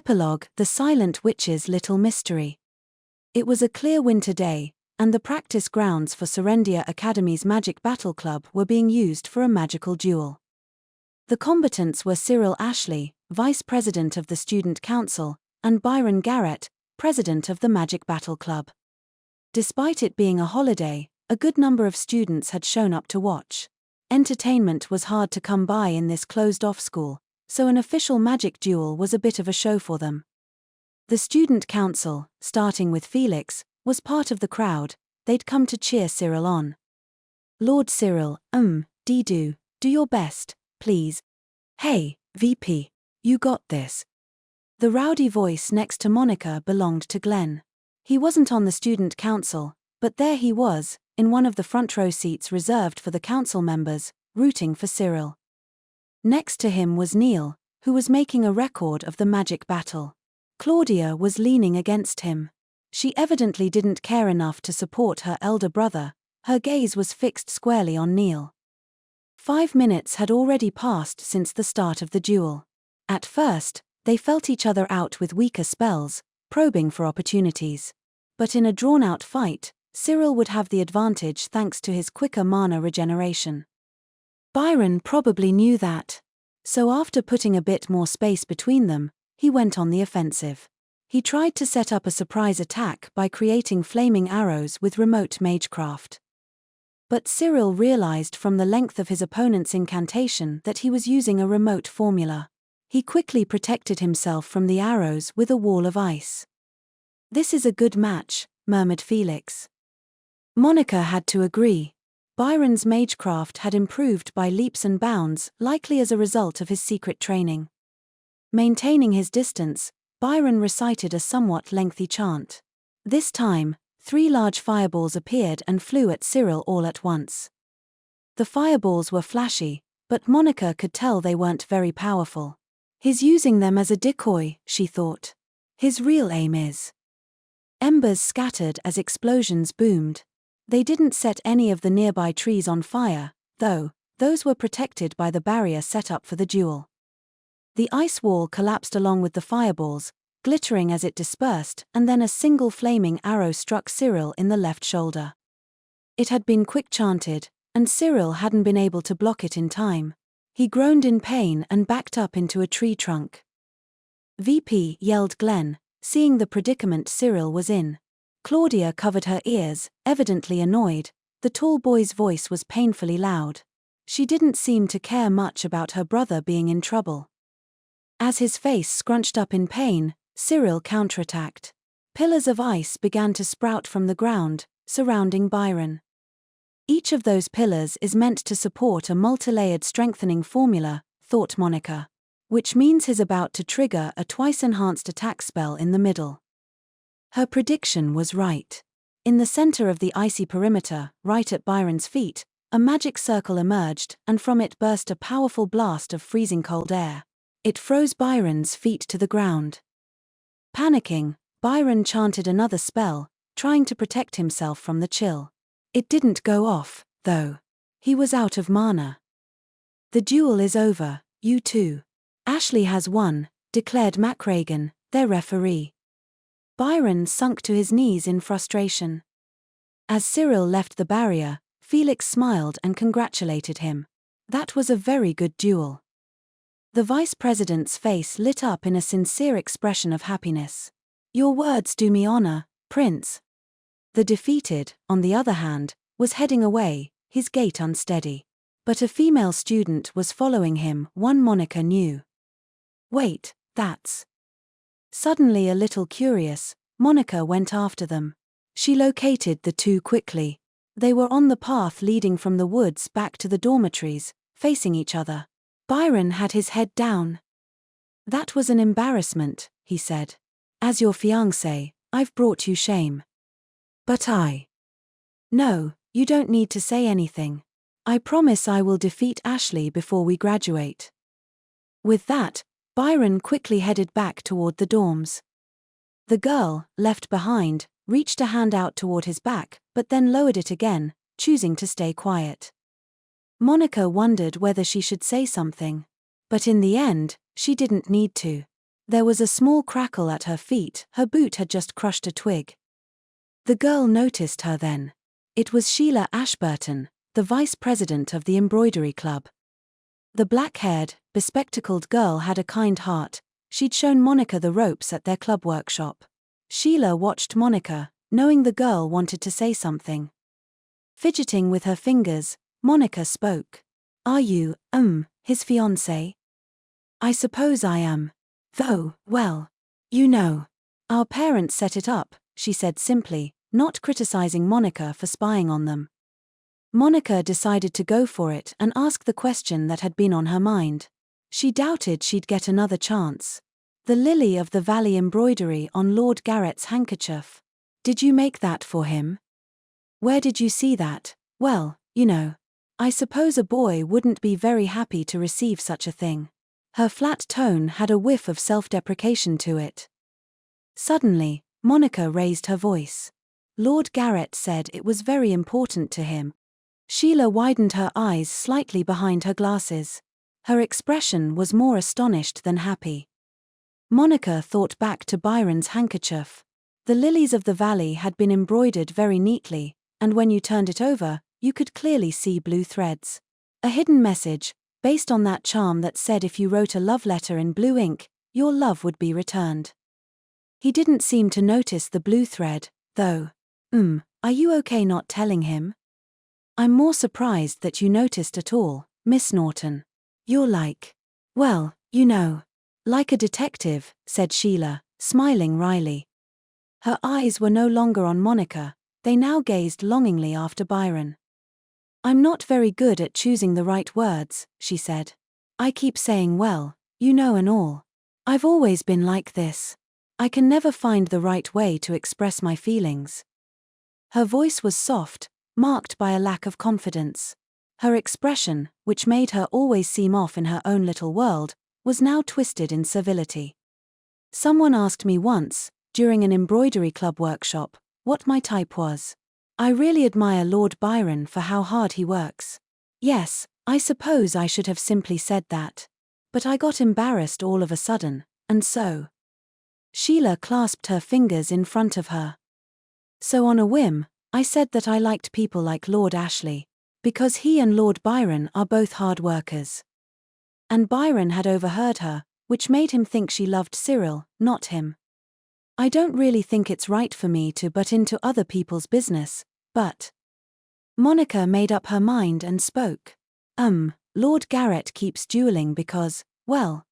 Epilogue: The Silent Witch's Little Mystery. It was a clear winter day, and the practice grounds for Serendia Academy's Magic Battle Club were being used for a magical duel. The combatants were Cyril Ashley, Vice President of the Student Council, and Byron Garrett, President of the Magic Battle Club. Despite it being a holiday, a good number of students had shown up to watch. Entertainment was hard to come by in this closed-off school, so an official magic duel was a bit of a show for them. The Student Council, starting with Felix, was part of the crowd. They'd come to cheer Cyril on. "Lord Cyril, do your best, please. Hey, VP, you got this." The rowdy voice next to Monica belonged to Glenn. He wasn't on the Student Council, but there he was, in one of the front row seats reserved for the council members, rooting for Cyril. Next to him was Neil, who was making a record of the magic battle. Claudia was leaning against him. She evidently didn't care enough to support her elder brother. Her gaze was fixed squarely on Neil. 5 minutes had already passed since the start of the duel. At first, they felt each other out with weaker spells, probing for opportunities. But in a drawn-out fight, Cyril would have the advantage thanks to his quicker mana regeneration. Byron probably knew that. So after putting a bit more space between them, he went on the offensive. He tried to set up a surprise attack by creating flaming arrows with remote magecraft. But Cyril realized from the length of his opponent's incantation that he was using a remote formula. He quickly protected himself from the arrows with a wall of ice. "This is a good match," murmured Felix. Monica had to agree. Byron's magecraft had improved by leaps and bounds, likely as a result of his secret training. Maintaining his distance, Byron recited a somewhat lengthy chant. This time, 3 large fireballs appeared and flew at Cyril all at once. The fireballs were flashy, but Monica could tell they weren't very powerful. "He's using them as a decoy," she thought. "His real aim is." Embers scattered as explosions boomed. They didn't set any of the nearby trees on fire, though. Those were protected by the barrier set up for the duel. The ice wall collapsed along with the fireballs, glittering as it dispersed, and then a single flaming arrow struck Cyril in the left shoulder. It had been quick chanted, and Cyril hadn't been able to block it in time. He groaned in pain and backed up into a tree trunk. "VP," yelled Glenn, seeing the predicament Cyril was in. Claudia covered her ears, evidently annoyed. The tall boy's voice was painfully loud. She didn't seem to care much about her brother being in trouble. As his face scrunched up in pain, Cyril counterattacked. Pillars of ice began to sprout from the ground, surrounding Byron. "Each of those pillars is meant to support a multilayered strengthening formula," thought Monica. "Which means he's about to trigger a twice-enhanced attack spell in the middle." Her prediction was right. In the center of the icy perimeter, right at Byron's feet, a magic circle emerged, and from it burst a powerful blast of freezing cold air. It froze Byron's feet to the ground. Panicking, Byron chanted another spell, trying to protect himself from the chill. It didn't go off, though. He was out of mana. "The duel is over, you two. Ashley has won," declared McRagan, their referee. Byron sunk to his knees in frustration. As Cyril left the barrier, Felix smiled and congratulated him. "That was a very good duel." The vice president's face lit up in a sincere expression of happiness. "Your words do me honor, Prince." The defeated, on the other hand, was heading away, his gait unsteady. But a female student was following him, one Monica knew. "Wait, that's..." Suddenly a little curious, Monica went after them. She located the two quickly. They were on the path leading from the woods back to the dormitories, facing each other. Byron had his head down. "That was an embarrassment," he said. "As your fiancé, I've brought you shame." "But I..." "No, you don't need to say anything. I promise I will defeat Ashley before we graduate." With that, Byron quickly headed back toward the dorms. The girl, left behind, reached a hand out toward his back, but then lowered it again, choosing to stay quiet. Monica wondered whether she should say something. But in the end, she didn't need to. There was a small crackle at her feet, her boot had just crushed a twig. The girl noticed her then. It was Sheila Ashburton, the vice president of the embroidery club. The black-haired, bespectacled girl had a kind heart. She'd shown Monica the ropes at their club workshop. Sheila watched Monica, knowing the girl wanted to say something. Fidgeting with her fingers, Monica spoke. "Are you, his fiancé?" "I suppose I am. Though, well, you know. Our parents set it up," she said simply, not criticizing Monica for spying on them. Monica decided to go for it and ask the question that had been on her mind. She doubted she'd get another chance. "The lily of the valley embroidery on Lord Garrett's handkerchief. Did you make that for him? Where did you see that?" "Well, you know. I suppose a boy wouldn't be very happy to receive such a thing." Her flat tone had a whiff of self-deprecation to it. Suddenly, Monica raised her voice. "Lord Garrett said it was very important to him." Sheila widened her eyes slightly behind her glasses. Her expression was more astonished than happy. Monica thought back to Byron's handkerchief. The lilies of the valley had been embroidered very neatly, and when you turned it over, you could clearly see blue threads. A hidden message, based on that charm that said if you wrote a love letter in blue ink, your love would be returned. He didn't seem to notice the blue thread, though. Are you okay not telling him?" "I'm more surprised that you noticed at all, Miss Norton. You're like, well, you know, like a detective," said Sheila, smiling wryly. Her eyes were no longer on Monica, they now gazed longingly after Byron. "I'm not very good at choosing the right words," she said. "I keep saying well, you know and all. I've always been like this. I can never find the right way to express my feelings." Her voice was soft, marked by a lack of confidence. Her expression, which made her always seem off in her own little world, was now twisted in servility. "Someone asked me once, during an embroidery club workshop, what my type was. I really admire Lord Byron for how hard he works. Yes, I suppose I should have simply said that. But I got embarrassed all of a sudden, and so." Sheila clasped her fingers in front of her. "So on a whim, I said that I liked people like Lord Ashley, because he and Lord Byron are both hard workers." And Byron had overheard her, which made him think she loved Cyril, not him. "I don't really think it's right for me to butt into other people's business, but..." Monica made up her mind and spoke. Lord Garrett keeps dueling because, well,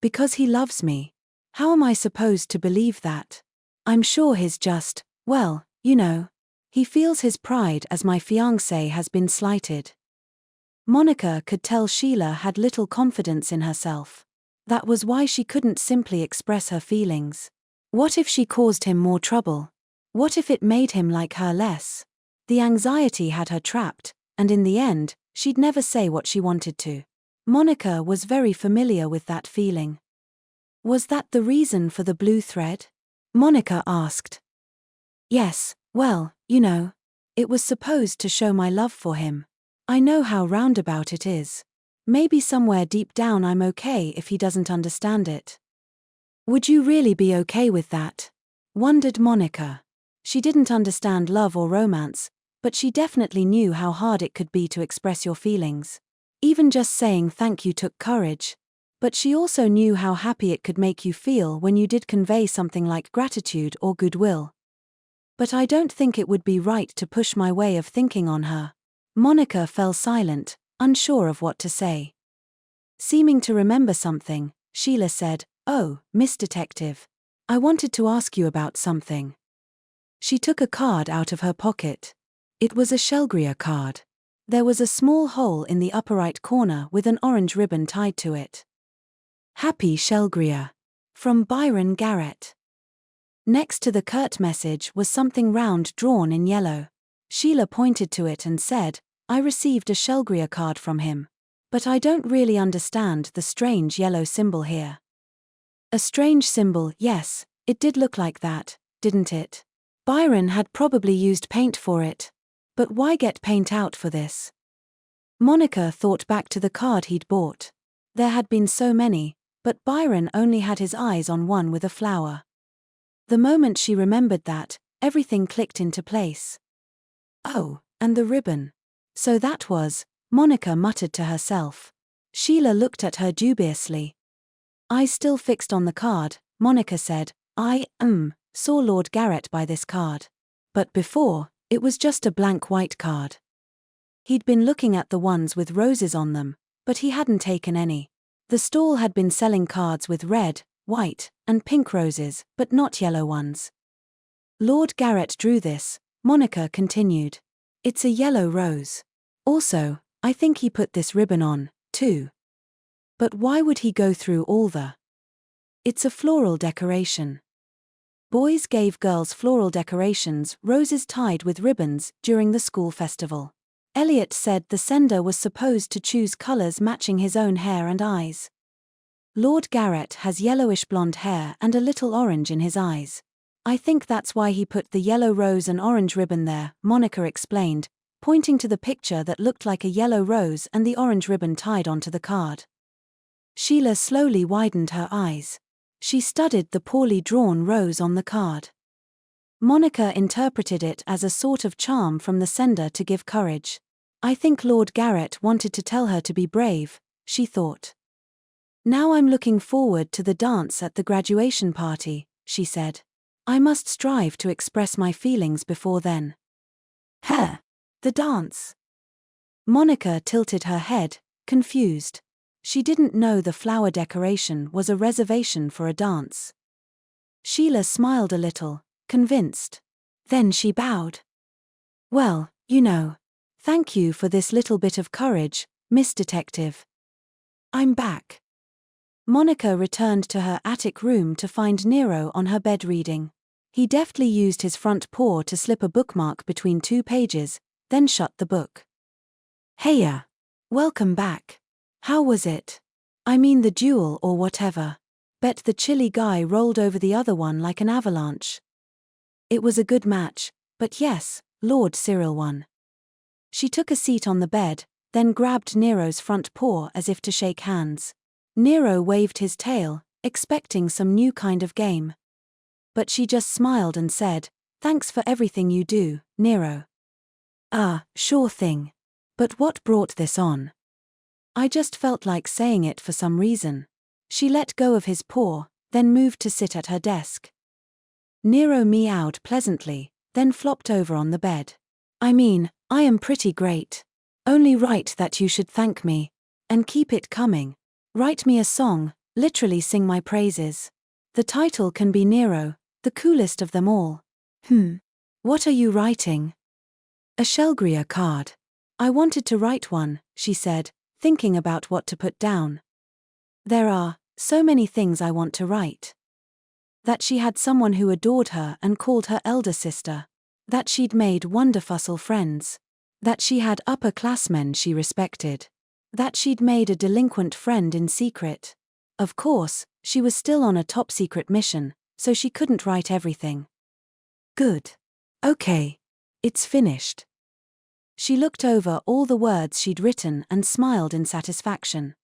because he loves me. How am I supposed to believe that? I'm sure he's just, well, you know. He feels his pride as my fiancé has been slighted." Monica could tell Sheila had little confidence in herself. That was why she couldn't simply express her feelings. What if she caused him more trouble? What if it made him like her less? The anxiety had her trapped, and in the end, she'd never say what she wanted to. Monica was very familiar with that feeling. "Was that the reason for the blue thread?" Monica asked. "Yes, well, you know. It was supposed to show my love for him. I know how roundabout it is. Maybe somewhere deep down I'm okay if he doesn't understand it." "Would you really be okay with that?" wondered Monica. She didn't understand love or romance, but she definitely knew how hard it could be to express your feelings. Even just saying thank you took courage. But she also knew how happy it could make you feel when you did convey something like gratitude or goodwill. "But I don't think it would be right to push my way of thinking on her." Monica fell silent, unsure of what to say. Seeming to remember something, Sheila said, "Oh, Miss Detective. I wanted to ask you about something." She took a card out of her pocket. It was a Shelgria card. There was a small hole in the upper right corner with an orange ribbon tied to it. "Happy Shelgria. From Byron Garrett." Next to the curt message was something round drawn in yellow. Sheila pointed to it and said, "I received a Shelgria card from him. But I don't really understand the strange yellow symbol here." A strange symbol, yes, it did look like that, didn't it? Byron had probably used paint for it. But why get paint out for this? Monica thought back to the card he'd bought. There had been so many, but Byron only had his eyes on one with a flower. The moment she remembered that, everything clicked into place. Oh, and the ribbon. So that was, Monica muttered to herself. Sheila looked at her dubiously. Eyes still fixed on the card, Monica said, I saw Lord Garrett buy this card. But before, it was just a blank white card. He'd been looking at the ones with roses on them, but he hadn't taken any. The stall had been selling cards with red, white, and pink roses, but not yellow ones. Lord Garrett drew this, Monica continued. It's a yellow rose. Also, I think he put this ribbon on, too. But why would he go through all the... It's a floral decoration. Boys gave girls floral decorations, roses tied with ribbons, during the school festival. Elliot said the sender was supposed to choose colors matching his own hair and eyes. Lord Garrett has yellowish blonde hair and a little orange in his eyes. I think that's why he put the yellow rose and orange ribbon there, Monica explained, pointing to the picture that looked like a yellow rose and the orange ribbon tied onto the card. Sheila slowly widened her eyes. She studied the poorly drawn rose on the card. Monica interpreted it as a sort of charm from the sender to give courage. I think Lord Garrett wanted to tell her to be brave, she thought. Now I'm looking forward to the dance at the graduation party, she said. I must strive to express my feelings before then. The dance. Monica tilted her head, confused. She didn't know the flower decoration was a reservation for a dance. Sheila smiled a little, convinced. Then she bowed. Well, thank you for this little bit of courage, Miss Detective. I'm back. Monica returned to her attic room to find Nero on her bed reading. He deftly used his front paw to slip a bookmark between 2 pages, then shut the book. Heya. Welcome back. How was it? I mean the duel or whatever. Bet the chilly guy rolled over the other one like an avalanche. It was a good match, but yes, Lord Cyril won. She took a seat on the bed, then grabbed Nero's front paw as if to shake hands. Nero waved his tail, expecting some new kind of game. But she just smiled and said, Thanks for everything you do, Nero. Sure thing. But what brought this on? I just felt like saying it for some reason. She let go of his paw, then moved to sit at her desk. Nero meowed pleasantly, then flopped over on the bed. I mean, I am pretty great. Only right that you should thank me. And keep it coming. Write me a song, literally sing my praises. The title can be Nero, the coolest of them all. What are you writing? A Shelgria card. I wanted to write one, she said, thinking about what to put down. There are so many things I want to write. That she had someone who adored her and called her elder sister. That she'd made wonderful friends. That she had upperclassmen she respected. That she'd made a delinquent friend in secret. Of course, she was still on a top-secret mission, so she couldn't write everything. Good. Okay. It's finished. She looked over all the words she'd written and smiled in satisfaction.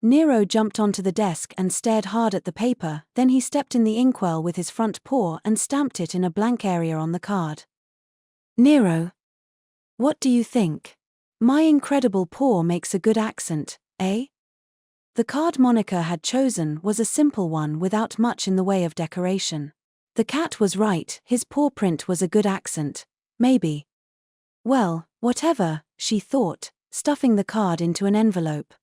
Nero jumped onto the desk and stared hard at the paper, then he stepped in the inkwell with his front paw and stamped it in a blank area on the card. Nero. What do you think? My incredible paw makes a good accent, eh? The card Monica had chosen was a simple one without much in the way of decoration. The cat was right, his paw print was a good accent, maybe. Well, whatever, she thought, stuffing the card into an envelope.